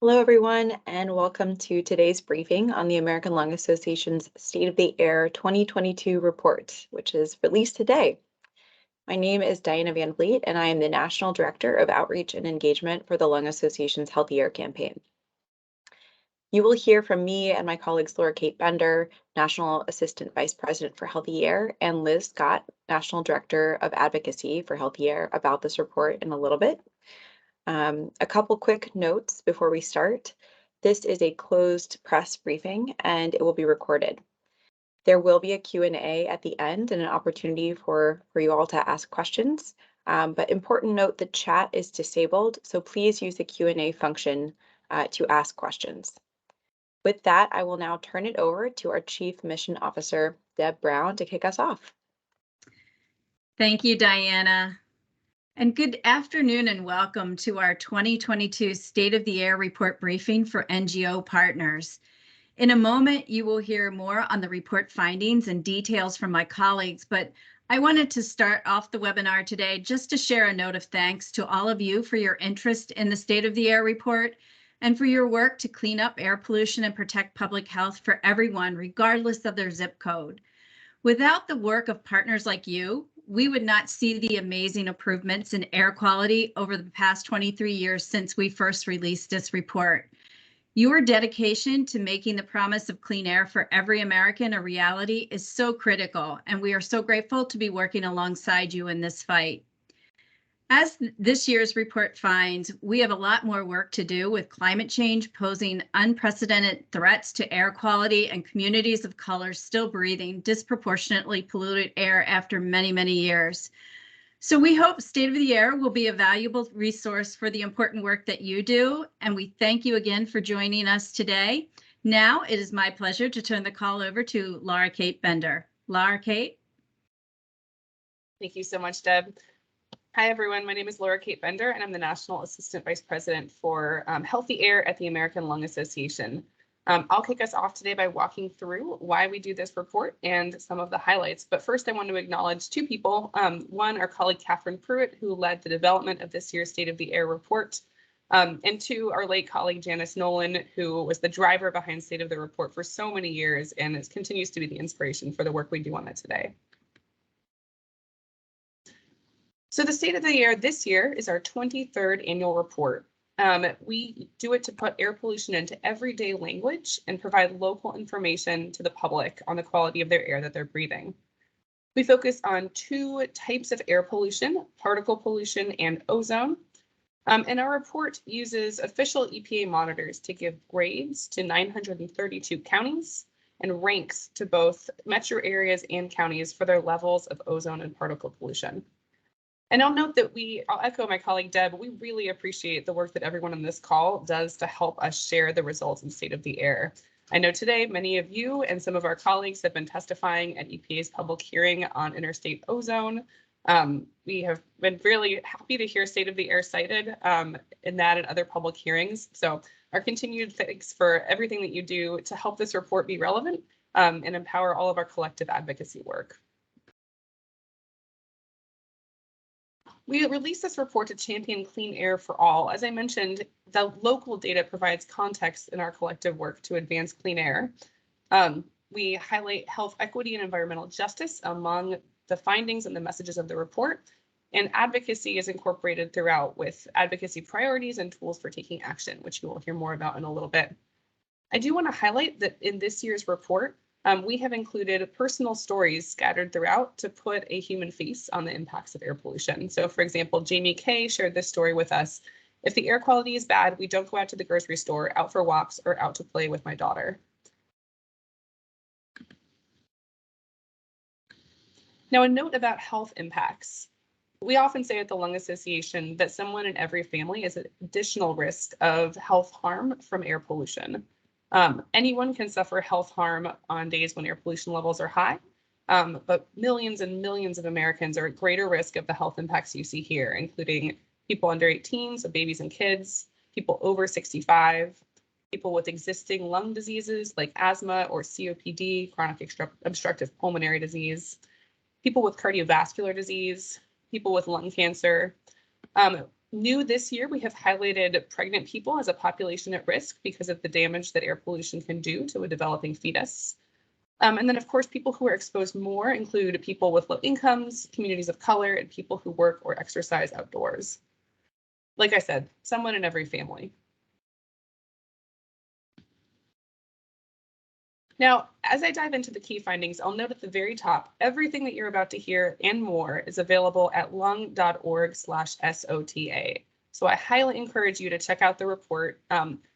Hello, everyone, and welcome to today's briefing on the American Lung Association's State of the Air 2022 report, which is released today. My name is Diana Van Vliet, and I am the National Director of Outreach and Engagement for the Lung Association's Healthy Air campaign. You will hear from me and my colleagues Laura Kate Bender, National Assistant Vice President for Healthy Air, and Liz Scott, National Director of Advocacy for Healthy Air, about this report in a little bit. A couple quick notes before we start. This is a closed press briefing and it will be recorded. There will be a Q&A at the end and an opportunity for you all to ask questions. But important note, the chat is disabled, so please use the Q&A function to ask questions. With that, I will now turn it over to our Chief Mission Officer, Deb Brown, to kick us off. Thank you, Diana. And good afternoon and welcome to our 2022 State of the Air report briefing for NGO partners. In a moment, you will hear more on the report findings and details from my colleagues, but I wanted to start off the webinar today just to share a note of thanks to all of you for your interest in the State of the Air report and for your work to clean up air pollution and protect public health for everyone, regardless of their zip code. Without the work of partners like you, we would not see the amazing improvements in air quality over the past 23 years since we first released this report. Your dedication to making the promise of clean air for every American a reality is so critical, and we are so grateful to be working alongside you in this fight. As this year's report finds, we have a lot more work to do with climate change posing unprecedented threats to air quality and communities of color still breathing disproportionately polluted air after many, many years. So we hope State of the Air will be a valuable resource for the important work that you do, and we thank you again for joining us today. Now it is my pleasure to turn the call over to Laura Kate Bender. Laura Kate. Thank you so much, Deb. Hi, everyone. My name is Laura Kate Bender, and I'm the National Assistant Vice President for Healthy Air at the American Lung Association. I'll kick us off today by walking through why we do this report and some of the highlights. But first, I want to acknowledge two people. One, our colleague Catherine Pruitt, who led the development of this year's State of the Air report. And two, our late colleague Janice Nolan, who was the driver behind State of the Report for so many years and continues to be the inspiration for the work we do on it today. So the State of the Air this year is our 23rd annual report. We do it to put air pollution into everyday language and provide local information to the public on the quality of their air that they're breathing. We focus on two types of air pollution, particle pollution and ozone. And our report uses official EPA monitors to give grades to 932 counties and ranks to both metro areas and counties for their levels of ozone and particle pollution. And I'll note that I'll echo my colleague Deb, we really appreciate the work that everyone on this call does to help us share the results in State of the Air. I know today many of you and some of our colleagues have been testifying at EPA's public hearing on interstate ozone. We have been really happy to hear State of the Air cited in that and other public hearings. So our continued thanks for everything that you do to help this report be relevant and empower all of our collective advocacy work. We released this report to champion clean air for all. As I mentioned, the local data provides context in our collective work to advance clean air. We highlight health equity and environmental justice among the findings and the messages of the report, and advocacy is incorporated throughout with advocacy priorities and tools for taking action, which you will hear more about in a little bit. I do want to highlight that in this year's report, we have included personal stories scattered throughout to put a human face on the impacts of air pollution. So for example, Jamie Kay shared this story with us. If the air quality is bad, we don't go out to the grocery store, out for walks, or out to play with my daughter. Now, a note about health impacts. We often say at the Lung Association that someone in every family is at additional risk of health harm from air pollution. Anyone can suffer health harm on days when air pollution levels are high, but millions and millions of Americans are at greater risk of the health impacts you see here, including people under 18, so babies and kids, people over 65, people with existing lung diseases like asthma or COPD, chronic obstructive pulmonary disease, people with cardiovascular disease, people with lung cancer. New this year, we have highlighted pregnant people as a population at risk because of the damage that air pollution can do to a developing fetus. And then, of course, people who are exposed more include people with low incomes, communities of color, and people who work or exercise outdoors. Like I said, someone in every family. Now, as I dive into the key findings, I'll note at the very top, everything that you're about to hear and more is available at lung.org/SOTA. So I highly encourage you to check out the report.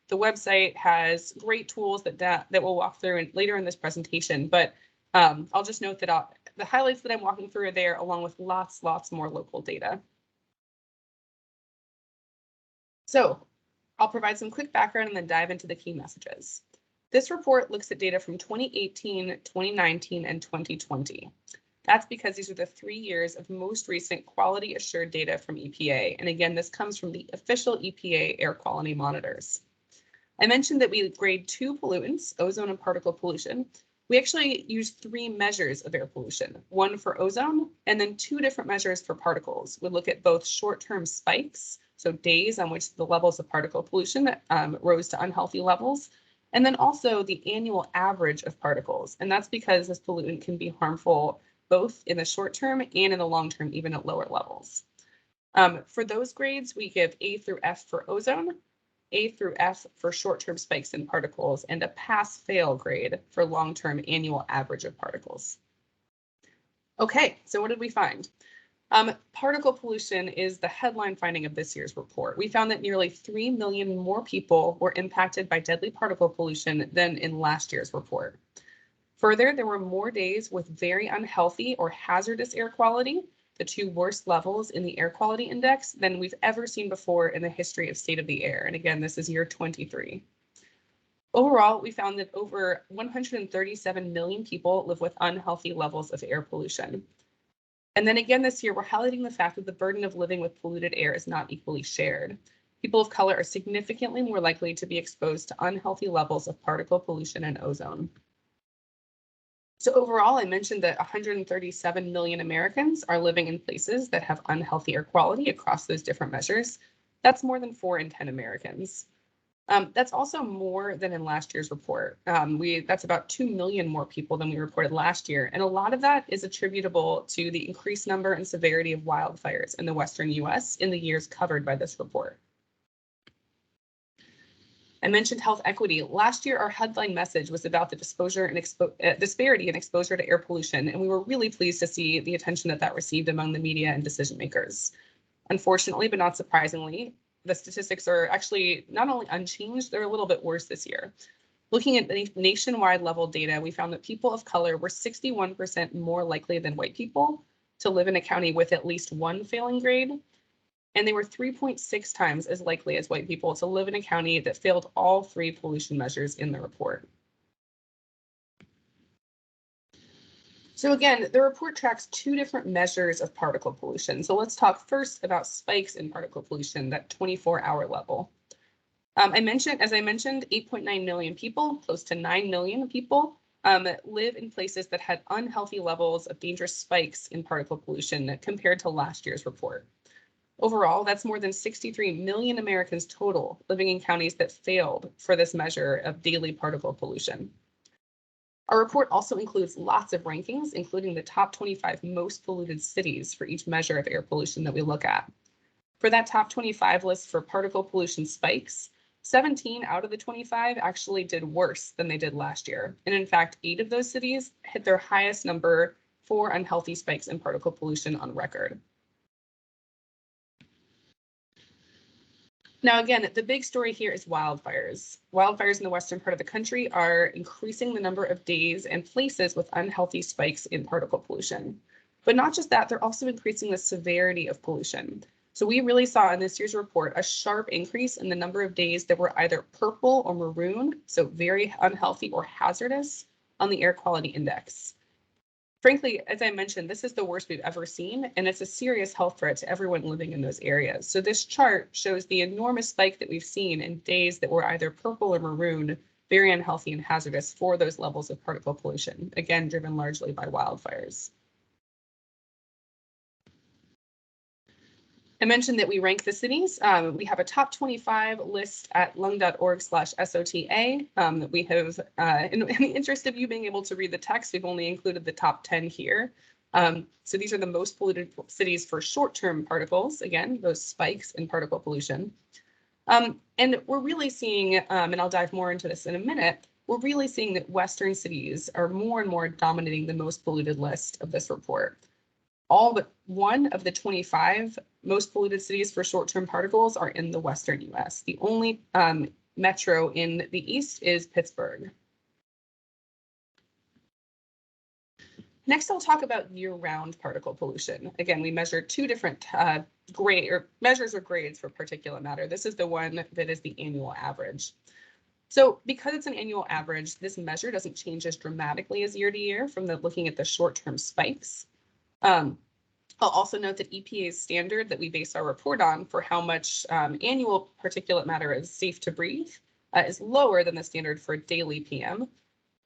The website has great tools that we'll walk through later in this presentation, but I'll just note that the highlights that I'm walking through are there, along with lots more local data. So I'll provide some quick background and then dive into the key messages. This report looks at data from 2018, 2019, and 2020. That's because these are the 3 years of most recent quality assured data from EPA. And again, this comes from the official EPA air quality monitors. I mentioned that we grade 2 pollutants, ozone and particle pollution. We actually use 3 measures of air pollution, 1 for ozone, and then 2 different measures for particles. We look at both short-term spikes, so days on which the levels of particle pollution rose to unhealthy levels, and then also the annual average of particles. And that's because this pollutant can be harmful both in the short term and in the long term, even at lower levels. For those grades, we give A through F for ozone, A through F for short-term spikes in particles, and a pass-fail grade for long-term annual average of particles. Okay, so what did we find? Particle pollution is the headline finding of this year's report. We found that nearly 3 million more people were impacted by deadly particle pollution than in last year's report. Further, there were more days with very unhealthy or hazardous air quality, the 2 worst levels in the air quality index, than we've ever seen before in the history of state of the air. And again, this is year 23. Overall, we found that over 137 million people live with unhealthy levels of air pollution. And then again this year, we're highlighting the fact that the burden of living with polluted air is not equally shared. People of color are significantly more likely to be exposed to unhealthy levels of particle pollution and ozone. So overall, I mentioned that 137 million Americans are living in places that have unhealthy air quality across those different measures. That's more than 4 in 10 Americans. That's also more than in last year's report. That's about 2 million more people than we reported last year. And a lot of that is attributable to the increased number and severity of wildfires in the Western US in the years covered by this report. I mentioned health equity. Last year, our headline message was about the disparity in exposure to air pollution, and we were really pleased to see the attention that received among the media and decision makers. Unfortunately, but not surprisingly, the statistics are actually not only unchanged, they're a little bit worse this year. Looking at the nationwide level data, we found that people of color were 61% more likely than white people to live in a county with at least 1 failing grade. And they were 3.6 times as likely as white people to live in a county that failed all 3 pollution measures in the report. So again, the report tracks 2 different measures of particle pollution. So let's talk first about spikes in particle pollution, that 24-hour level. As I mentioned, 8.9 million people, close to 9 million people, live in places that had unhealthy levels of dangerous spikes in particle pollution compared to last year's report. Overall, that's more than 63 million Americans total living in counties that failed for this measure of daily particle pollution. Our report also includes lots of rankings, including the top 25 most polluted cities for each measure of air pollution that we look at. For that top 25 list for particle pollution spikes, 17 out of the 25 actually did worse than they did last year. And in fact, 8 of those cities hit their highest number for unhealthy spikes in particle pollution on record. Now, again, the big story here is wildfires. Wildfires in the western part of the country are increasing the number of days and places with unhealthy spikes in particle pollution. But not just that, they're also increasing the severity of pollution. So we really saw in this year's report a sharp increase in the number of days that were either purple or maroon, so very unhealthy or hazardous, on the air quality index. Frankly, as I mentioned, this is the worst we've ever seen, and it's a serious health threat to everyone living in those areas. So this chart shows the enormous spike that we've seen in days that were either purple or maroon, very unhealthy and hazardous for those levels of particle pollution, again, driven largely by wildfires. I mentioned that we rank the cities. We have a top 25 list at lung.org/SOTA. We have, in the interest of you being able to read the text, we've only included the top 10 here. So these are the most polluted cities for short-term particles, again, those spikes in particle pollution. And we're really seeing, and I'll dive more into this in a minute, we're really seeing that Western cities are more and more dominating the most polluted list of this report. All but one of the 25 most polluted cities for short-term particles are in the Western US. The only metro in the East is Pittsburgh. Next, I'll talk about year-round particle pollution. Again, we measure two different measures or grades for particulate matter. This is the one that is the annual average. So because it's an annual average, this measure doesn't change as dramatically as year to year from looking at the short-term spikes. I'll also note that EPA's standard that we base our report on for how much annual particulate matter is safe to breathe is lower than the standard for daily PM.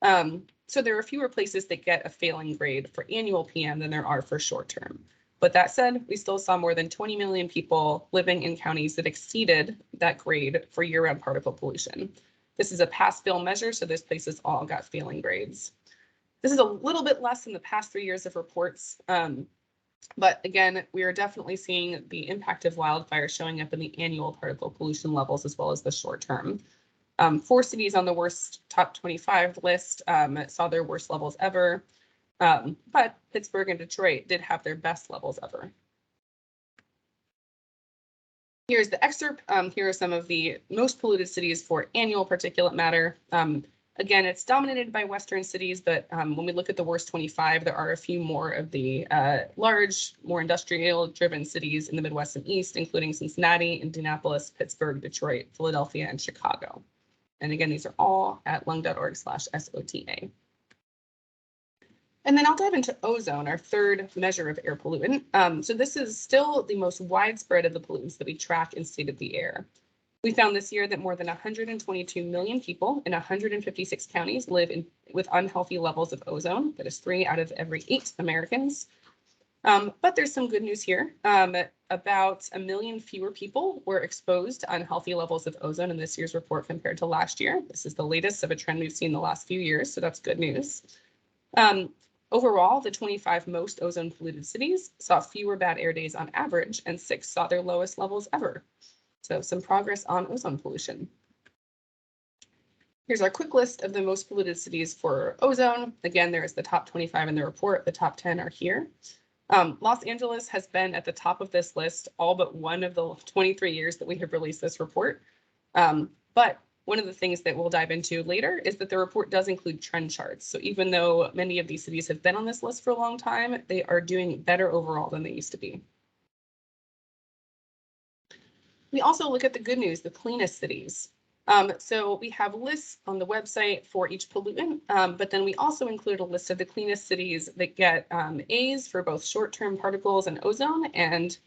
So there are fewer places that get a failing grade for annual PM than there are for short term. But that said, we still saw more than 20 million people living in counties that exceeded that grade for year-round particle pollution. This is a pass-fail measure, so those places all got failing grades. This is a little bit less than the past 3 years of reports. But again, we are definitely seeing the impact of wildfire showing up in the annual particle pollution levels as well as the short term. 4 cities on the worst top 25 list saw their worst levels ever, but Pittsburgh and Detroit did have their best levels ever. Here's the excerpt. Here are some of the most polluted cities for annual particulate matter. Again, it's dominated by Western cities, but when we look at the worst 25, there are a few more of the large, more industrial-driven cities in the Midwest and East, including Cincinnati, Indianapolis, Pittsburgh, Detroit, Philadelphia, and Chicago. And again, these are all at lung.org/SOTA. And then I'll dive into ozone, our third measure of air pollutant. So this is still the most widespread of the pollutants that we track in state of the air. We found this year that more than 122 million people in 156 counties live with unhealthy levels of ozone. That is 3 out of every 8 Americans. But there's some good news here. About 1 million fewer people were exposed to unhealthy levels of ozone in this year's report compared to last year. This is the latest of a trend we've seen the last few years, so that's good news. Overall, the 25 most ozone polluted cities saw fewer bad air days on average, and 6 saw their lowest levels ever. So some progress on ozone pollution. Here's our quick list of the most polluted cities for ozone. Again, there's the top 25 in the report. The top 10 are here. Los Angeles has been at the top of this list all but one of the 23 years that we have released this report. But one of the things that we'll dive into later is that the report does include trend charts. So even though many of these cities have been on this list for a long time, they are doing better overall than they used to be. We also look at the good news, the cleanest cities. So we have lists on the website for each pollutant, but then we also include a list of the cleanest cities that get A's for both short-term particles and ozone, and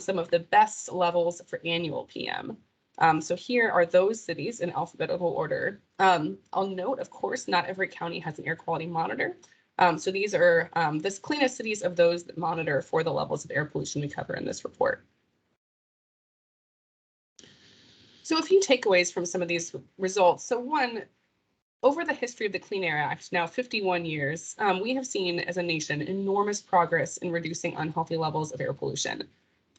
some of the best levels for annual PM. So here are those cities in alphabetical order. I'll note, of course, not every county has an air quality monitor. So these are the cleanest cities of those that monitor for the levels of air pollution we cover in this report. So a few takeaways from some of these results. So one, over the history of the Clean Air Act, now 51 years, we have seen as a nation enormous progress in reducing unhealthy levels of air pollution.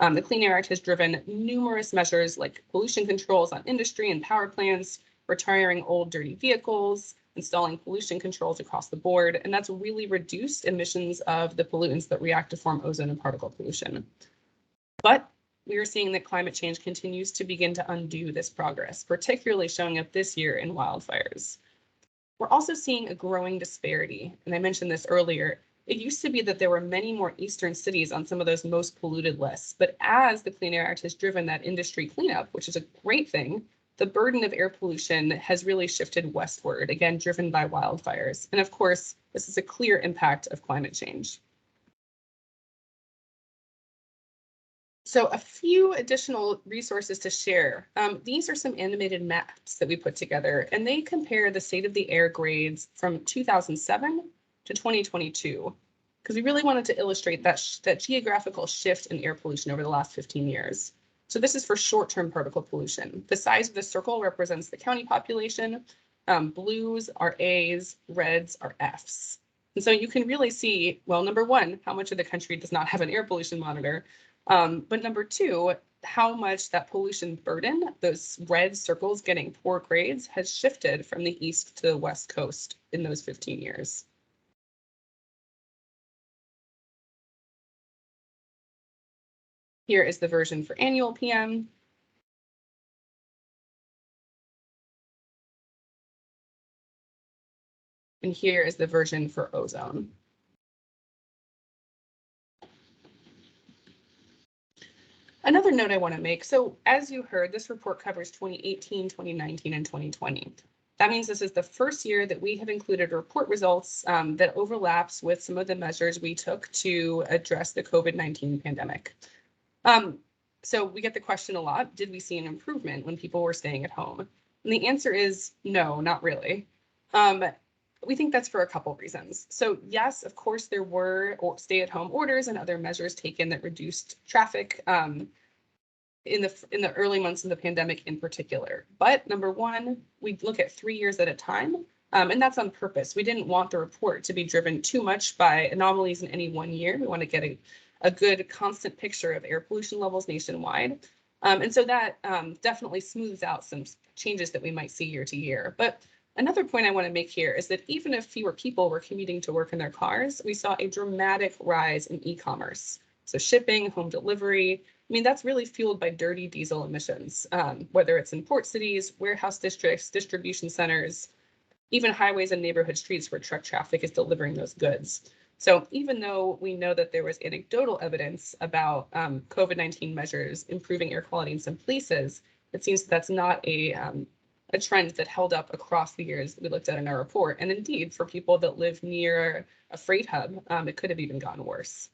The Clean Air Act has driven numerous measures like pollution controls on industry and power plants, retiring old dirty vehicles, installing pollution controls across the board, and that's really reduced emissions of the pollutants that react to form ozone and particle pollution. But we are seeing that climate change continues to begin to undo this progress, particularly showing up this year in wildfires. We're also seeing a growing disparity, and I mentioned this earlier. It used to be that there were many more eastern cities on some of those most polluted lists, but as the Clean Air Act has driven that industry cleanup, which is a great thing, the burden of air pollution has really shifted westward, again, driven by wildfires. And of course, this is a clear impact of climate change. So a few additional resources to share. These are some animated maps that we put together, and they compare the state of the air grades from 2007 to 2022. because we really wanted to illustrate that geographical shift in air pollution over the last 15 years. So this is for short-term particle pollution. The size of the circle represents the county population. Blues are A's, reds are F's. And so you can really see, well, number one, how much of the country does not have an air pollution monitor. But number two, how much that pollution burden, those red circles getting poor grades, has shifted from the east to the west coast in those 15 years. Here is the version for annual PM. And here is the version for ozone. Another note I want to make, so as you heard, this report covers 2018, 2019, and 2020. That means this is the first year that we have included report results that overlaps with some of the measures we took to address the COVID-19 pandemic. So we get the question a lot, did we see an improvement when people were staying at home? And the answer is no, not really. We think that's for a couple reasons. So yes, of course, there were stay-at-home orders and other measures taken that reduced traffic in the early months of the pandemic in particular. But number one, we look at 3 years at a time, and that's on purpose. We didn't want the report to be driven too much by anomalies in any one year. We want to get a good constant picture of air pollution levels nationwide. And so that definitely smooths out some changes that we might see year to year. But another point I want to make here is that even if fewer people were commuting to work in their cars, we saw a dramatic rise in e-commerce. So shipping, home delivery, I mean, that's really fueled by dirty diesel emissions, whether it's in port cities, warehouse districts, distribution centers, even highways and neighborhood streets where truck traffic is delivering those goods. So even though we know that there was anecdotal evidence about COVID-19 measures improving air quality in some places, it seems that's not a trend that held up across the years that we looked at in our report. And indeed, for people that live near a freight hub, it could have even gotten worse.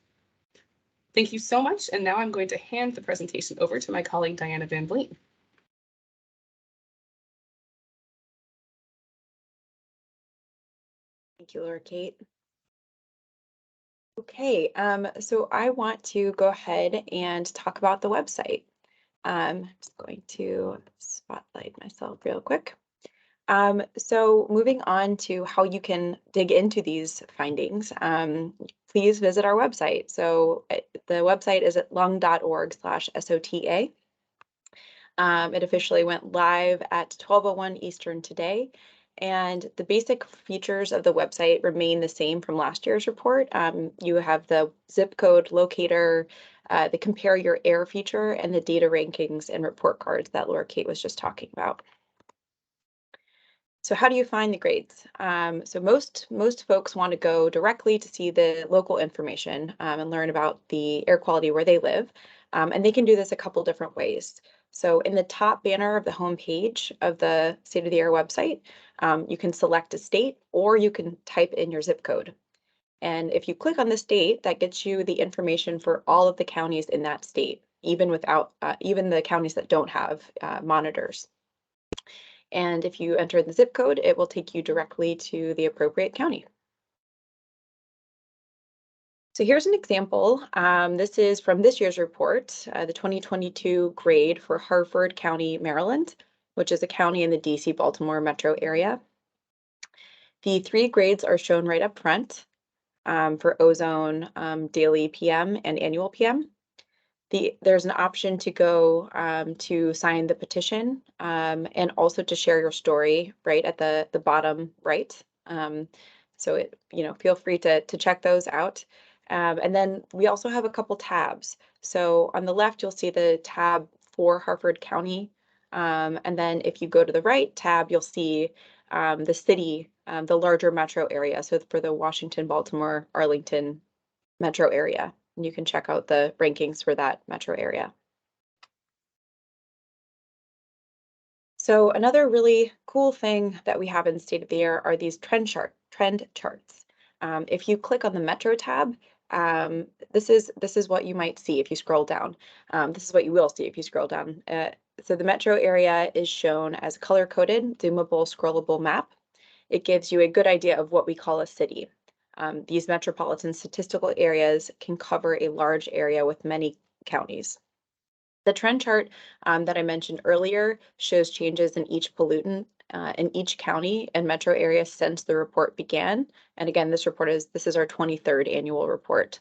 Thank you so much. And now I'm going to hand the presentation over to my colleague, Diana Van Vliet. Thank you, Laura Kate. Okay, so I want to go ahead and talk about the website. I'm just going to spotlight myself real quick. So moving on to how you can dig into these findings, please visit our website. So the website is at lung.org/SOTA. It officially went live at 12:01 Eastern today. And the basic features of the website remain the same from last year's report. You have the zip code locator, the compare your air feature, and the data rankings and report cards that Laura Kate was just talking about. So how do you find the grades? So most folks want to go directly to see the local information and learn about the air quality where they live. And they can do this a couple different ways. So in the top banner of the home page of the State of the Air website, you can select a state or you can type in your zip code. And if you click on the state, that gets you the information for all of the counties in that state, even the counties that don't have monitors. And if you enter the zip code, it will take you directly to the appropriate county. So here's an example. This is from this year's report, the 2022 grade for Harford County, Maryland, which is a county in the DC-Baltimore metro area. The 3 grades are shown right up front for ozone, daily PM, and annual PM. There's an option to go to sign the petition and also to share your story right at the bottom right. So feel free to check those out. And then we also have a couple tabs. So on the left, you'll see the tab for Harford County. And then if you go to the right tab, you'll see the city, the larger metro area. So for the Washington, Baltimore, Arlington metro area. And you can check out the rankings for that metro area. So another really cool thing that we have in State of the Air are these trend charts. If you click on the Metro tab, this is what you might see if you scroll down. This is what you will see if you scroll down. So the metro area is shown as a color-coded, zoomable, scrollable map. It gives you a good idea of what we call a city. These metropolitan statistical areas can cover a large area with many counties. The trend chart that I mentioned earlier shows changes in each pollutant in each county and metro area since the report began. And again, this is our 23rd annual report.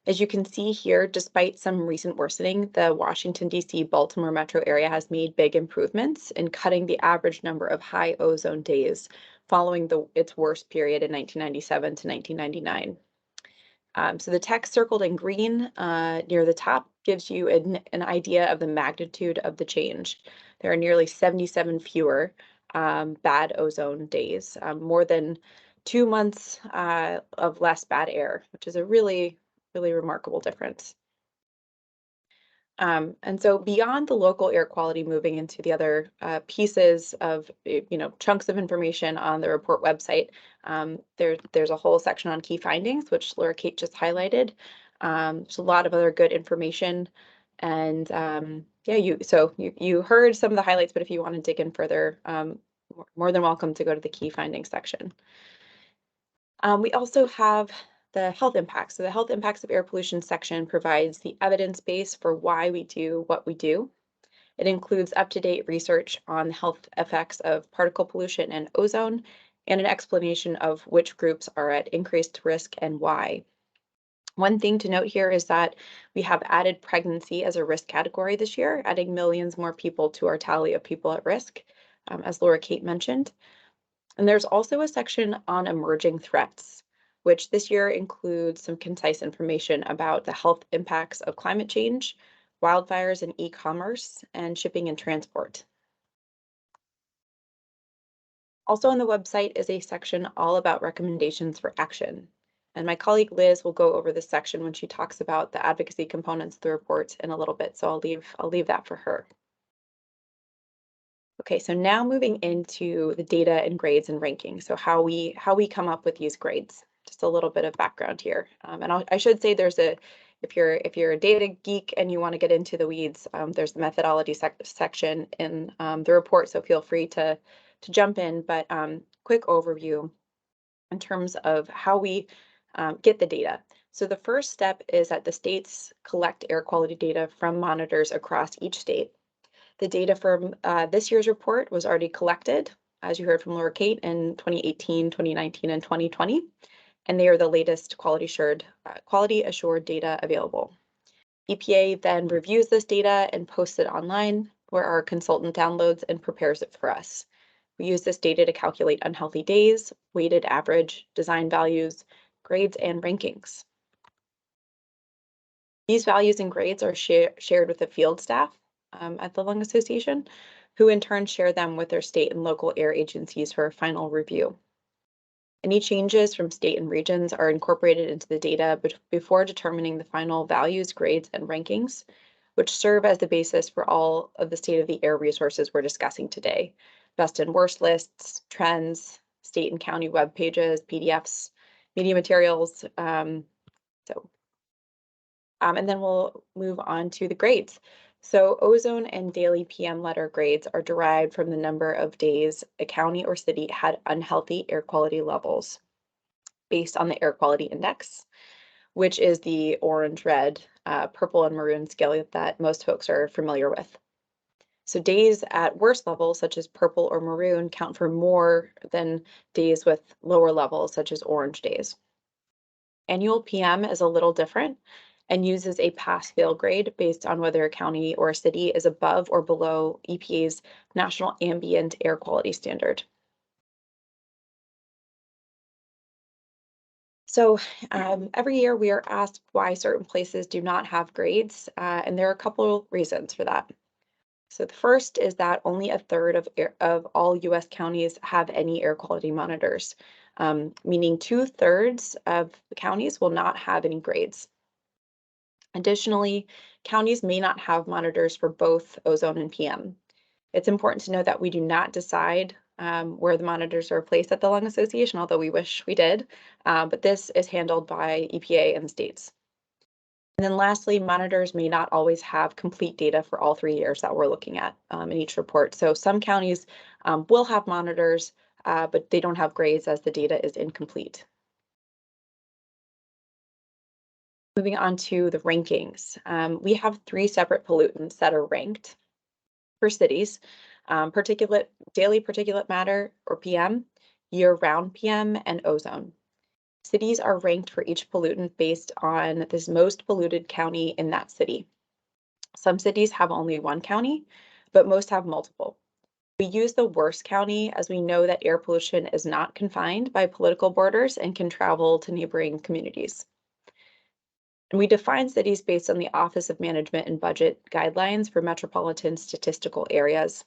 As you can see here, despite some recent worsening, the Washington, D.C. Baltimore metro area has made big improvements in cutting the average number of high ozone days following its worst period in 1997 to 1999. So the text circled in green near the top gives you an idea of the magnitude of the change. There are nearly 77 fewer bad ozone days, more than 2 months of less bad air, which is a really remarkable difference. And so beyond the local air quality, moving into the other pieces of, chunks of information on the report website, there's a whole section on key findings, which Laura Kate just highlighted. There's a lot of other good information. And yeah, you heard some of the highlights, but if you want to dig in further, more than welcome to go to the key findings section. We also have the health impacts. So the health impacts of air pollution section provides the evidence base for why we do what we do. It includes up-to-date research on the health effects of particle pollution and ozone, and an explanation of which groups are at increased risk and why. One thing to note here is that we have added pregnancy as a risk category this year, adding millions more people to our tally of people at risk, as Laura Kate mentioned. And there's also a section on emerging threats, which this year includes some concise information about the health impacts of climate change, wildfires and e-commerce, and shipping and transport. Also on the website is a section all about recommendations for action. And my colleague Liz will go over this section when she talks about the advocacy components of the report in a little bit, so I'll leave that for her. Okay, so now moving into the data and grades and ranking. So how we come up with these grades. Just a little bit of background here. And I should say if you're a data geek and you want to get into the weeds, there's the methodology section in the report. So feel free to jump in. But quick overview in terms of how we get the data. So the first step is that the states collect air quality data from monitors across each state. The data from this year's report was already collected, as you heard from Laura Kate, in 2018, 2019, and 2020, and they are the latest quality assured data available. EPA then reviews this data and posts it online, where our consultant downloads and prepares it for us. We use this data to calculate unhealthy days, weighted average, design values, grades, and rankings. These values and grades are shared with the field staff at the Lung Association, who in turn share them with their state and local air agencies for a final review. Any changes from state and regions are incorporated into the data before determining the final values, grades, and rankings, which serve as the basis for all of the state-of-the-air resources we're discussing today. Best and worst lists, trends, state and county web pages, PDFs, media materials. And then we'll move on to the grades. So ozone and daily PM letter grades are derived from the number of days a county or city had unhealthy air quality levels based on the air quality index, which is the orange, red, purple, and maroon scale that most folks are familiar with. So days at worst levels, such as purple or maroon, count for more than days with lower levels, such as orange days. Annual PM is a little different and uses a pass-fail grade based on whether a county or a city is above or below EPA's National Ambient Air Quality Standard. So every year we are asked why certain places do not have grades, and there are a couple reasons for that. So the first is that only a third of all US counties have any air quality monitors, meaning 2/3 of the counties will not have any grades. Additionally, counties may not have monitors for both ozone and PM. It's important to note that we do not decide where the monitors are placed at the Lung Association, although we wish we did, but this is handled by EPA and the states. And then lastly, monitors may not always have complete data for all 3 years that we're looking at in each report. So some counties will have monitors, but they don't have grades as the data is incomplete. Moving on to the rankings. We have 3 separate pollutants that are ranked for cities: daily particulate matter, or PM, year-round PM, and ozone. Cities are ranked for each pollutant based on this most polluted county in that city. Some cities have only one county, but most have multiple. We use the worst county as we know that air pollution is not confined by political borders and can travel to neighboring communities. And we define cities based on the Office of Management and Budget guidelines for metropolitan statistical areas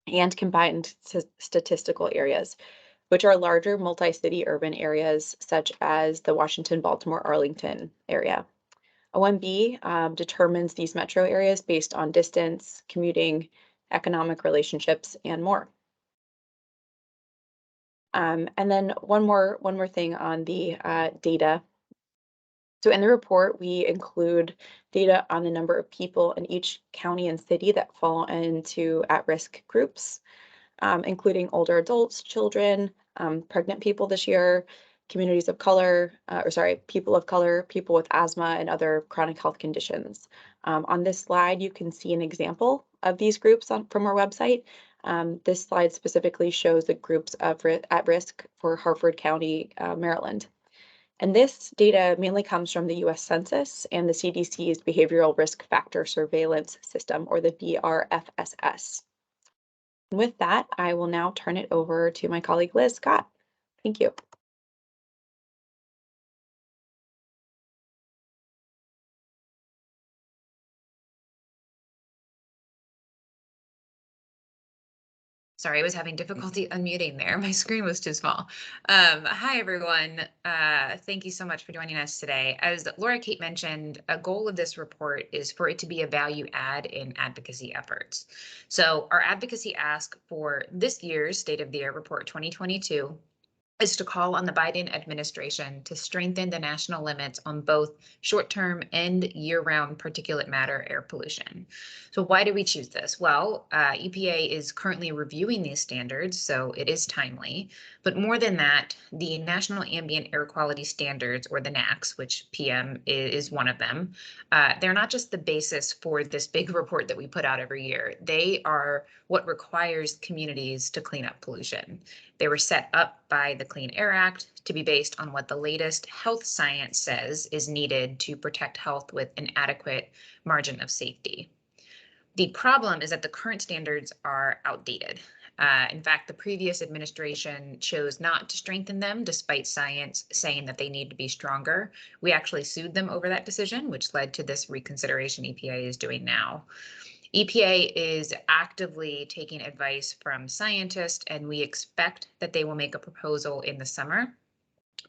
and combined statistical areas, which are larger multi-city urban areas such as the Washington, Baltimore, Arlington area. OMB determines these metro areas based on distance, commuting, economic relationships, and more. And then one more thing on the data. So in the report, we include data on the number of people in each county and city that fall into at-risk groups, including older adults, children, pregnant people this year, communities of color, people of color, people with asthma and other chronic health conditions. On this slide, you can see an example of these groups from our website. This slide specifically shows the groups at risk for Harford County, Maryland. And this data mainly comes from the US Census and the CDC's Behavioral Risk Factor Surveillance System, or the BRFSS. And with that, I will now turn it over to my colleague, Liz Scott. Thank you. Sorry, I was having difficulty unmuting there. My screen was too small. Hi, everyone. Thank you so much for joining us today. As Laura Kate mentioned, a goal of this report is for it to be a value add in advocacy efforts. So our advocacy ask for this year's State of the Air Report 2022 is to call on the Biden administration to strengthen the national limits on both short-term and year-round particulate matter air pollution. So why do we choose this? Well, EPA is currently reviewing these standards, so it is timely. But more than that, the National Ambient Air Quality Standards, or the NAAQS, which PM is one of them, they're not just the basis for this big report that we put out every year. They are what requires communities to clean up pollution. They were set up by the Clean Air Act to be based on what the latest health science says is needed to protect health with an adequate margin of safety. The problem is that the current standards are outdated. In fact, the previous administration chose not to strengthen them despite science saying that they need to be stronger. We actually sued them over that decision, which led to this reconsideration EPA is doing now. EPA is actively taking advice from scientists, and we expect that they will make a proposal in the summer.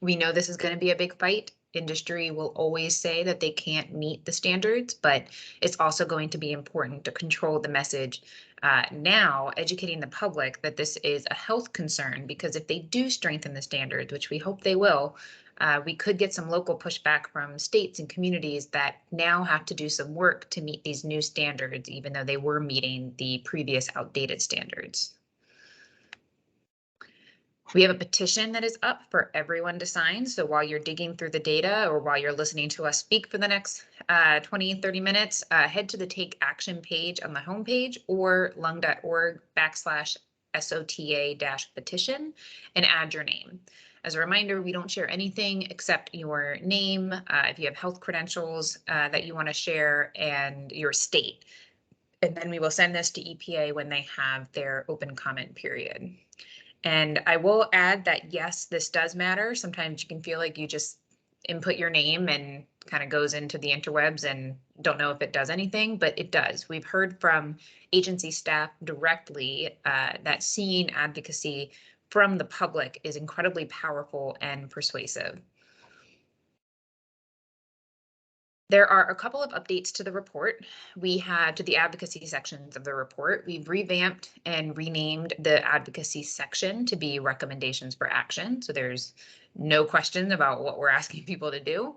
We know this is going to be a big fight. Industry will always say that they can't meet the standards, but it's also going to be important to control the message now, educating the public that this is a health concern, because if they do strengthen the standards, which we hope they will, we could get some local pushback from states and communities that now have to do some work to meet these new standards, even though they were meeting the previous outdated standards. We have a petition that is up for everyone to sign. So while you're digging through the data or while you're listening to us speak for the next 20-30 minutes, head to the Take Action page on the homepage or lung.org/SOTA-petition and add your name. As a reminder, we don't share anything except your name, if you have health credentials that you want to share, and your state. And then we will send this to EPA when they have their open comment period. And I will add that, yes, this does matter. Sometimes you can feel like you just input your name and kind of goes into the interwebs and don't know if it does anything, but it does. We've heard from agency staff directly that seeing advocacy from the public is incredibly powerful and persuasive. There are a couple of updates to the report. We had to the advocacy sections of the report. We've revamped and renamed the advocacy section to be recommendations for action. So there's no question about what we're asking people to do.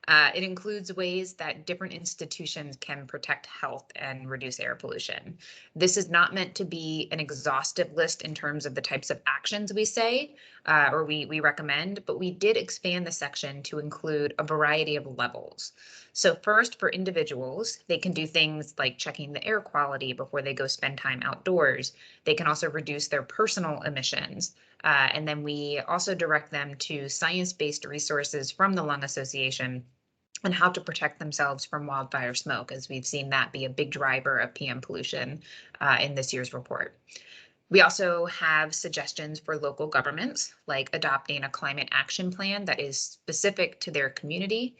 It includes ways that different institutions can protect health and reduce air pollution. This is not meant to be an exhaustive list in terms of the types of actions we say or we recommend, but we did expand the section to include a variety of levels. So first, for individuals, they can do things like checking the air quality before they go spend time outdoors. They can also reduce their personal emissions. And then we also direct them to science-based resources from the Lung Association and how to protect themselves from wildfire smoke, as we've seen that be a big driver of PM pollution in this year's report. We also have suggestions for local governments, like adopting a climate action plan that is specific to their community.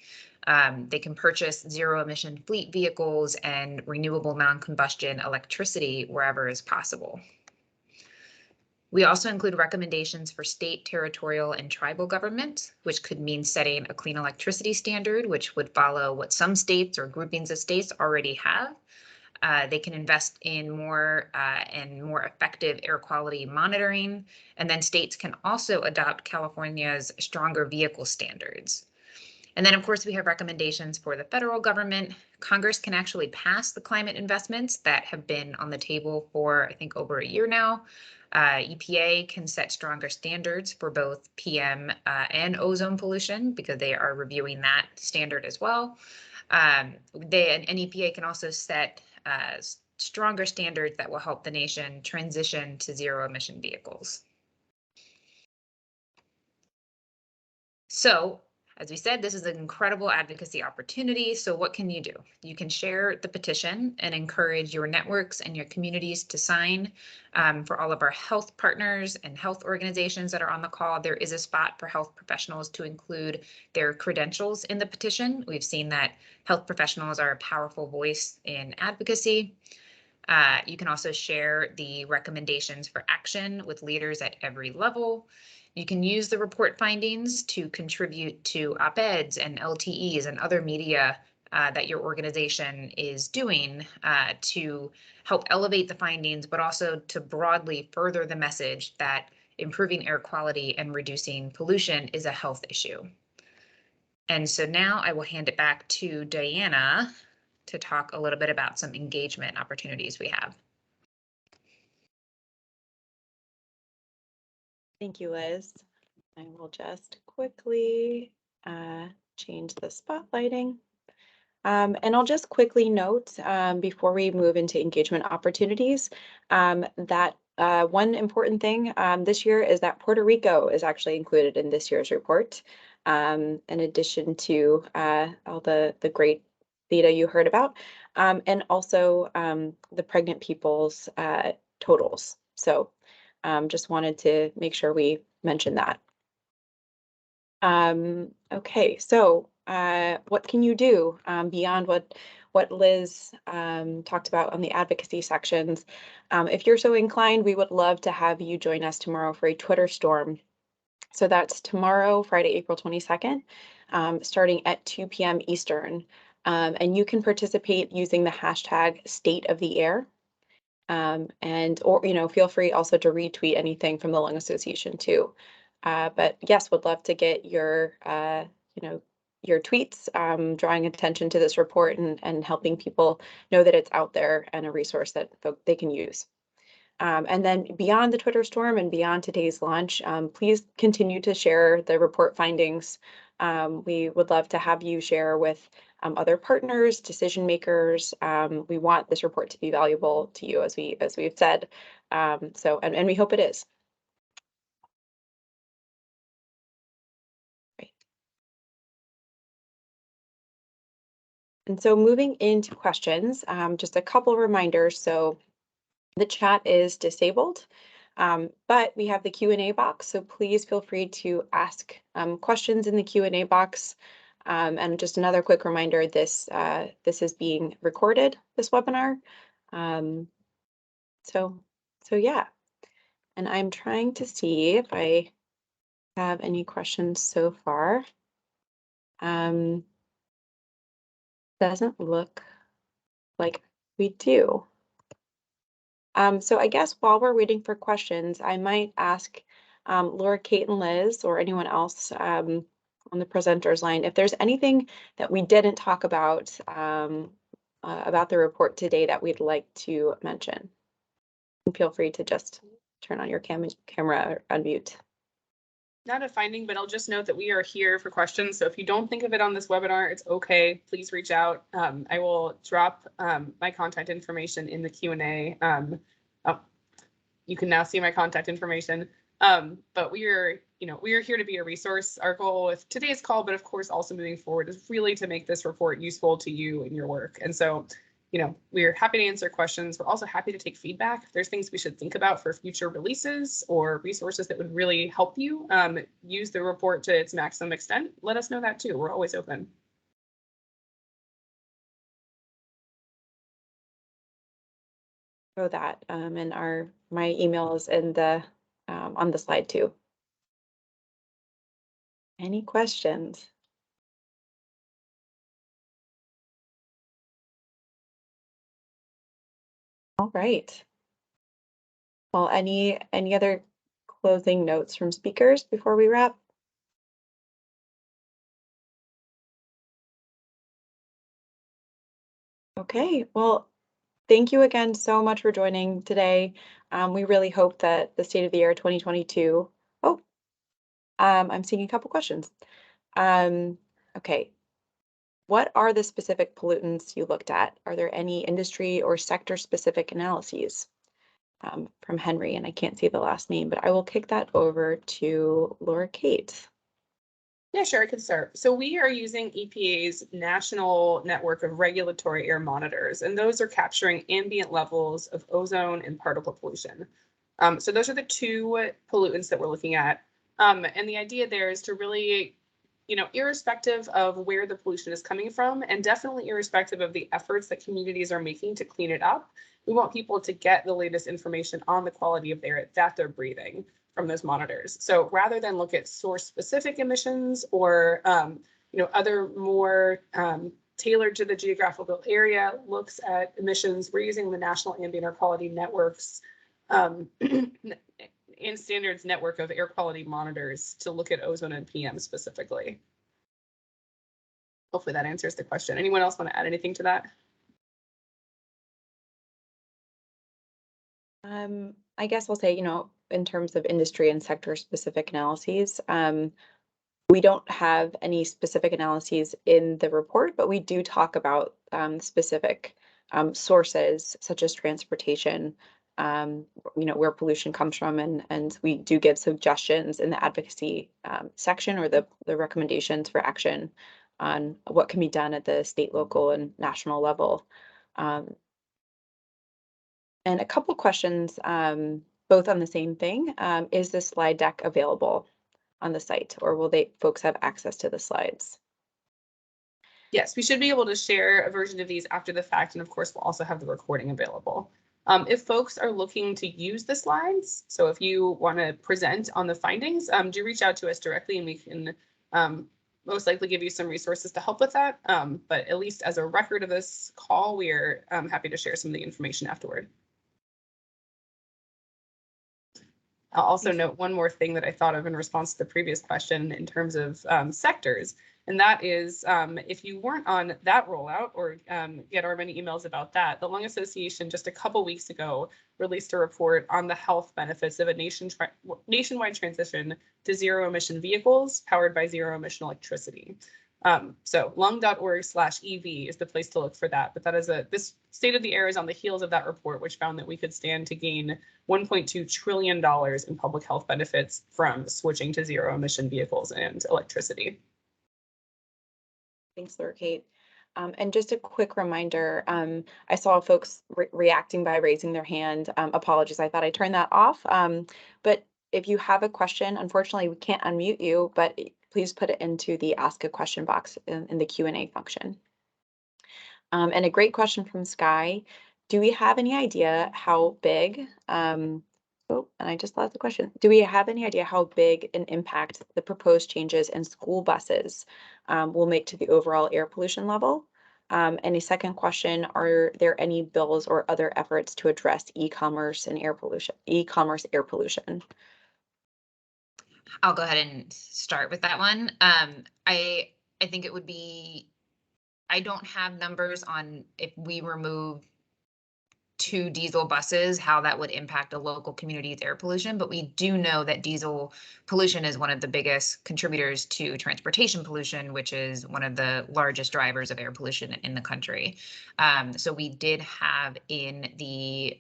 They can purchase zero emission fleet vehicles and renewable non-combustion electricity wherever is possible. We also include recommendations for state, territorial, and tribal governments, which could mean setting a clean electricity standard, which would follow what some states or groupings of states already have. They can invest in more and more effective air quality monitoring, and then states can also adopt California's stronger vehicle standards. And then, of course, we have recommendations for the federal government. Congress can actually pass the climate investments that have been on the table for, I think, over a year now. EPA can set stronger standards for both PM and ozone pollution because they are reviewing that standard as well. And EPA can also set stronger standards that will help the nation transition to zero emission vehicles. So, as we said, this is an incredible advocacy opportunity. So what can you do? You can share the petition and encourage your networks and your communities to sign. For all of our health partners and health organizations that are on the call, there is a spot for health professionals to include their credentials in the petition. We've seen that health professionals are a powerful voice in advocacy. You can also share the recommendations for action with leaders at every level. You can use the report findings to contribute to op-eds and LTEs and other media that your organization is doing to help elevate the findings, but also to broadly further the message that improving air quality and reducing pollution is a health issue. And so now I will hand it back to Diana to talk a little bit about some engagement opportunities we have. Thank you, Liz. I will just quickly change the spotlighting. And I'll just quickly note before we move into engagement opportunities that one important thing this year is that Puerto Rico is actually included in this year's report, in addition to all the great data you heard about, and also the pregnant people's totals. So just wanted to make sure we mention that. Okay, so what can you do beyond what Liz talked about on the advocacy sections? If you're so inclined, we would love to have you join us tomorrow for a Twitter storm. So that's tomorrow, Friday, April 22nd, starting at 2 p.m. Eastern. And you can participate using the hashtag State of the Air. Or feel free also to retweet anything from the Lung Association too. But yes, would love to get your your tweets drawing attention to this report and helping people know that it's out there and a resource that they can use. And then beyond the Twitter storm and beyond today's launch, please continue to share the report findings. We would love to have you share with other partners, decision makers. We want this report to be valuable to you, as we've said. And we hope it is. Great. And so moving into questions, just a couple reminders. So the chat is disabled, but we have the Q&A box. So please feel free to ask questions in the Q&A box. And just another quick reminder, this is being recorded, this webinar. So yeah, and I'm trying to see if I have any questions so far. Doesn't look like we do. So I guess while we're waiting for questions, I might ask Laura, Kate, and Liz, or anyone else on the presenters line. If there's anything that we didn't talk about the report today that we'd like to mention, feel free to just turn on your camera or unmute. Not a finding, but I'll just note that we are here for questions. So if you don't think of it on this webinar, it's okay. Please reach out. I will drop my contact information in the Q&A. You can now see my contact information. But we are here to be a resource. Our goal with today's call, but of course also moving forward, is really to make this report useful to you in your work. And so, we're happy to answer questions. We're also happy to take feedback. If there's things we should think about for future releases or resources that would really help you use the report to its maximum extent, let us know that too. We're always open. That and my email is in the on the slide too. Any questions? All right. Well, any other closing notes from speakers before we wrap? Okay, well, thank you again so much for joining today. We really hope that the State of the Air 2022. I'm seeing a couple questions. Okay. What are the specific pollutants you looked at? Are there any industry or sector specific analyses? From Henry, and I can't see the last name, but I will kick that over to Laura Kate. Yeah, sure, I can start. So we are using EPA's national network of regulatory air monitors, and those are capturing ambient levels of ozone and particle pollution. So those are the two pollutants that we're looking at. And the idea there is to really, irrespective of where the pollution is coming from, and definitely irrespective of the efforts that communities are making to clean it up, we want people to get the latest information on the quality of air that they're breathing from those monitors. So rather than look at source-specific emissions or other more tailored to the geographical area looks at emissions, we're using the National Ambient Air Quality Networks and Standards network of air quality monitors to look at ozone and PM specifically. Hopefully that answers the question. Anyone else want to add anything to that? I guess I'll say, in terms of industry and sector specific analyses, we don't have any specific analyses in the report, but we do talk about specific sources such as transportation, where pollution comes from, and we do give suggestions in the advocacy section or the recommendations for action on what can be done at the state, local, and national level. And a couple questions, both on the same thing. Is the slide deck available on the site, or will folks have access to the slides? Yes, we should be able to share a version of these after the fact, and of course, we'll also have the recording available. If folks are looking to use the slides, so if you want to present on the findings, do reach out to us directly, and we can most likely give you some resources to help with that. But at least as a record of this call, we are happy to share some of the information afterward. I'll also note one more thing that I thought of in response to the previous question in terms of sectors, and that is if you weren't on that rollout or get our many emails about that, the Lung Association just a couple weeks ago released a report on the health benefits of a nationwide transition to zero emission vehicles powered by zero emission electricity. So lung.org/EV is the place to look for that. But that is this State of the Air is on the heels of that report, which found that we could stand to gain $1.2 trillion in public health benefits from switching to zero emission vehicles and electricity. Thanks, Laura Kate. And just a quick reminder, I saw folks reacting by raising their hand. Apologies, I thought I turned that off. But if you have a question, unfortunately, we can't unmute you, but please put it into the ask a question box in the Q&A function. And a great question from Sky. Do we have any idea how big, and I just lost the question. Do we have any idea how big an impact the proposed changes in school buses will make to the overall air pollution level? And a second question, are there any bills or other efforts to address e-commerce and air pollution, I'll go ahead and start with that one. I think it would be, I don't have numbers on if we remove 2 diesel buses, how that would impact a local community's air pollution, but we do know that diesel pollution is one of the biggest contributors to transportation pollution, which is one of the largest drivers of air pollution in the country. So we did have in the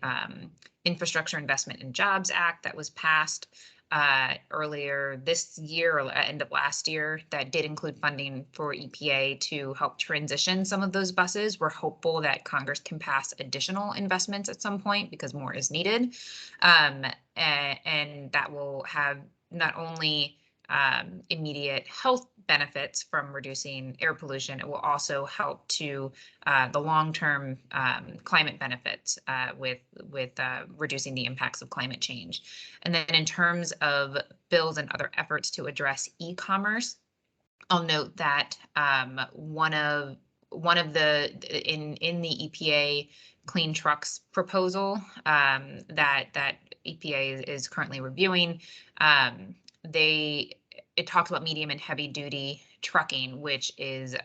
Infrastructure Investment and Jobs Act that was passed earlier this year or end of last year that did include funding for EPA to help transition some of those buses. We're hopeful that Congress can pass additional investments at some point because more is needed. And that will have not only immediate health benefits from reducing air pollution, it will also help to the long-term climate benefits with reducing the impacts of climate change. And then in terms of bills and other efforts to address e-commerce, I'll note that one of the in the EPA Clean Trucks proposal that EPA is currently reviewing, it talks about medium and heavy duty trucking, which is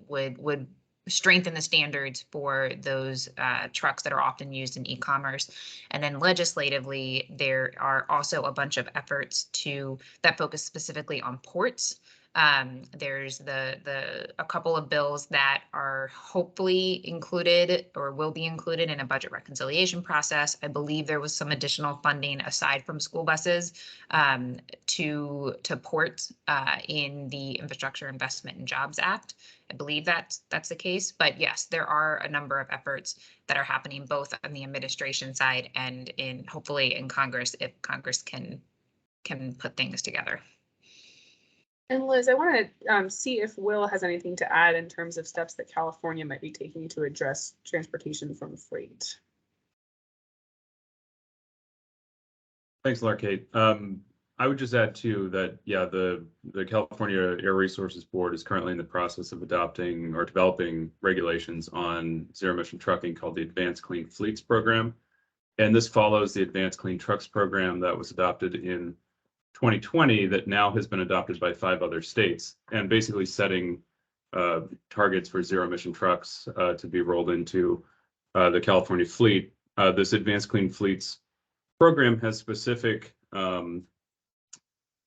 would strengthen the standards for those trucks that are often used in e-commerce. And then legislatively, there are also a bunch of efforts that focus specifically on ports. There's a couple of bills that are hopefully included or will be included in a budget reconciliation process. I believe there was some additional funding aside from school buses to ports in the Infrastructure Investment and Jobs Act. I believe that's the case, but yes, there are a number of efforts that are happening both on the administration side and hopefully in Congress if Congress can put things together. And Liz, I want to see if Will has anything to add in terms of steps that California might be taking to address transportation from freight. Thanks, Laura Kate. I would just add too that, yeah, the California Air Resources Board is currently in the process of adopting or developing regulations on zero emission trucking called the Advanced Clean Fleets Program. And this follows the Advanced Clean Trucks Program that was adopted in 2020 that now has been adopted by 5 other states, and basically setting targets for zero emission trucks to be rolled into the California fleet. This Advanced Clean Fleets program has specific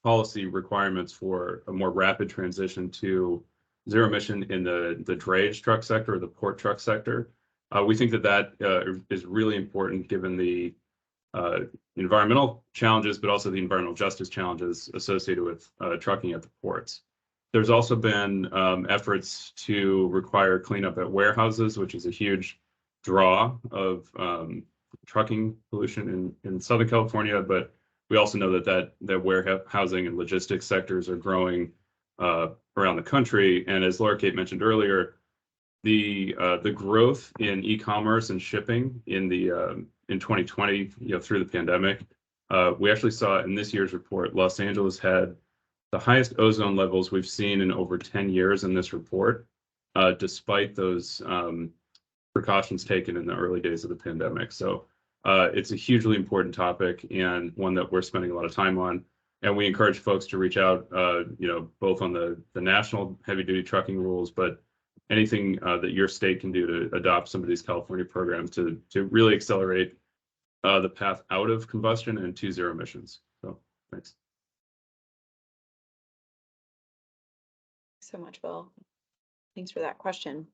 policy requirements for a more rapid transition to zero emission in the drayage truck sector or the port truck sector. We think that is really important given the environmental challenges, but also the environmental justice challenges associated with trucking at the ports. There's also been efforts to require cleanup at warehouses, which is a huge draw of trucking pollution in Southern California, but we also know that warehousing and logistics sectors are growing around the country. And as Laura Kate mentioned earlier, the growth in e-commerce and shipping in 2020, through the pandemic, we actually saw in this year's report, Los Angeles had the highest ozone levels we've seen in over 10 years in this report, despite those precautions taken in the early days of the pandemic. So it's a hugely important topic and one that we're spending a lot of time on. And we encourage folks to reach out, both on the national heavy duty trucking rules, but anything that your state can do to adopt some of these California programs to really accelerate the path out of combustion and to zero emissions. So thanks. Thanks so much, Bill. Thanks for that question.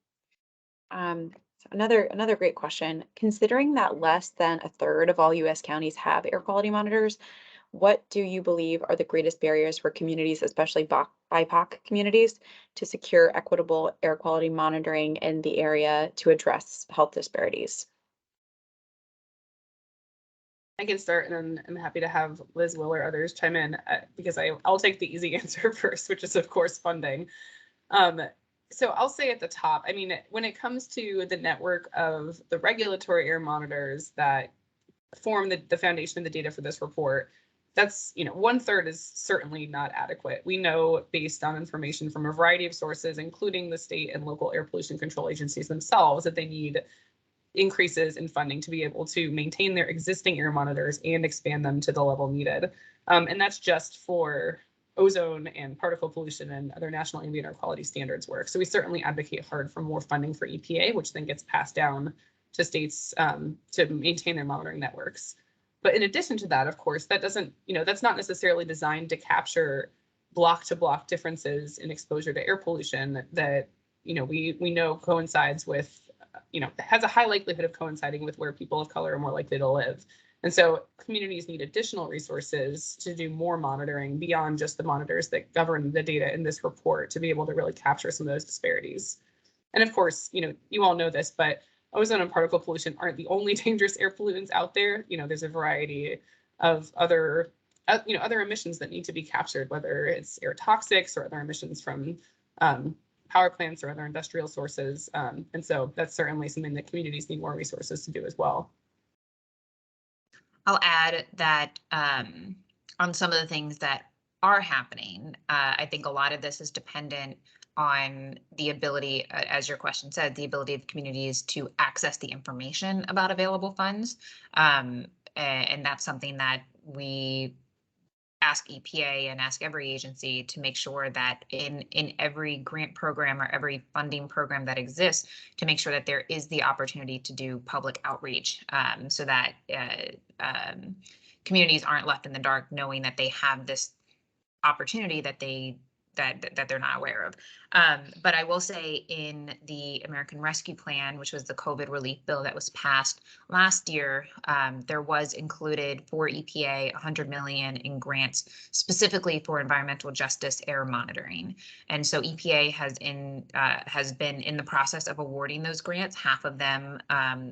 So another great question. Considering that less than a third of all U.S. counties have air quality monitors, what do you believe are the greatest barriers for communities, especially BIPOC communities, to secure equitable air quality monitoring in the area to address health disparities? I can start, and then I'm happy to have Liz, Will, or others chime in because I'll take the easy answer first, which is of course funding. So I'll say at the top, I mean, when it comes to the network of the regulatory air monitors that form the foundation of the data for this report, that's, 1/3 is certainly not adequate. We know based on information from a variety of sources, including the state and local air pollution control agencies themselves, that they need increases in funding to be able to maintain their existing air monitors and expand them to the level needed. And that's just for ozone and particle pollution and other national ambient air quality standards work. So we certainly advocate hard for more funding for EPA, which then gets passed down to states to maintain their monitoring networks. But in addition to that, of course, that doesn't, that's not necessarily designed to capture block to block differences in exposure to air pollution that, we know coincides with, has a high likelihood of coinciding with where people of color are more likely to live. And so communities need additional resources to do more monitoring beyond just the monitors that govern the data in this report to be able to really capture some of those disparities. And of course, you all know this, but ozone and particle pollution aren't the only dangerous air pollutants out there. There's a variety of other, other emissions that need to be captured, whether it's air toxics or other emissions from power plants or other industrial sources. And so that's certainly something that communities need more resources to do as well. I'll add that on some of the things that are happening, I think a lot of this is dependent on the ability, as your question said, the ability of communities to access the information about available funds. And that's something that we ask EPA and ask every agency to make sure that in every grant program or every funding program that exists, to make sure that there is the opportunity to do public outreach so that communities aren't left in the dark knowing that they have this opportunity that they're not aware of. But I will say in the American Rescue Plan, which was the COVID relief bill that was passed last year, there was included for EPA $100 million in grants specifically for environmental justice air monitoring. And so EPA has been in the process of awarding those grants. Half of them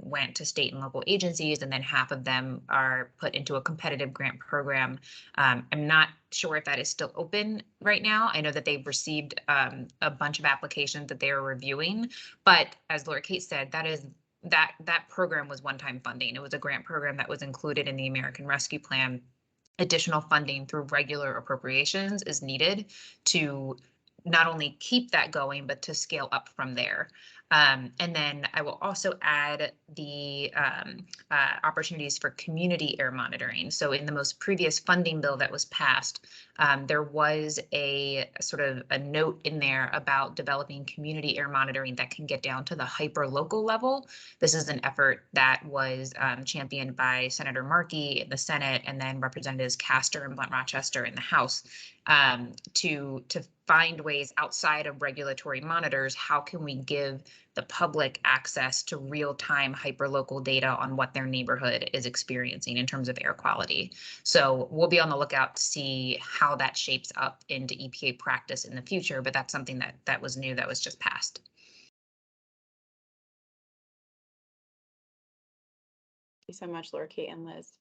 went to state and local agencies, and then half of them are put into a competitive grant program. I'm not sure if that is still open right now. I know that they've received a bunch of applications that they are reviewing, but as Laura Kate said, that program was one-time funding. It was a grant program that was included in the American Rescue Plan. Additional funding through regular appropriations is needed to not only keep that going, but to scale up from there. And then I will also add the opportunities for community air monitoring. So in the most previous funding bill that was passed, there was a sort of a note in there about developing community air monitoring that can get down to the hyper-local level. This is an effort that was championed by Senator Markey in the Senate and then Representatives Castor and Blunt Rochester in the House to find ways outside of regulatory monitors. How can we give the public access to real-time hyperlocal data on what their neighborhood is experiencing in terms of air quality? So we'll be on the lookout to see how that shapes up into EPA practice in the future, but that's something that was new, that was just passed. Thank you so much, Laura Kate and Liz.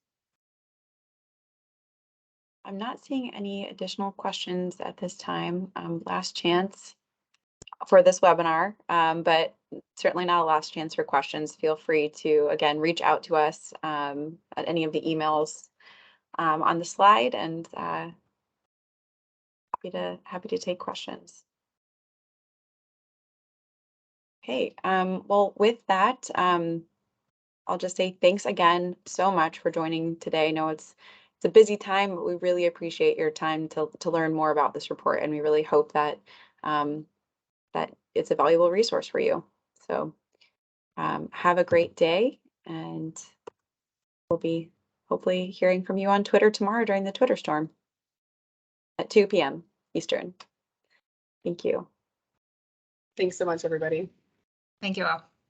I'm not seeing any additional questions at this time. Last chance for this webinar, but certainly not a last chance for questions. Feel free to, again, reach out to us at any of the emails on the slide, and happy to take questions. Okay, well, with that, I'll just say thanks again so much for joining today. I know it's a busy time, but we really appreciate your time to learn more about this report, and we really hope that that it's a valuable resource for you. So have a great day, and we'll be hopefully hearing from you on Twitter tomorrow during the Twitter storm at 2 p.m. Eastern. Thank you. Thanks so much, everybody. Thank you all.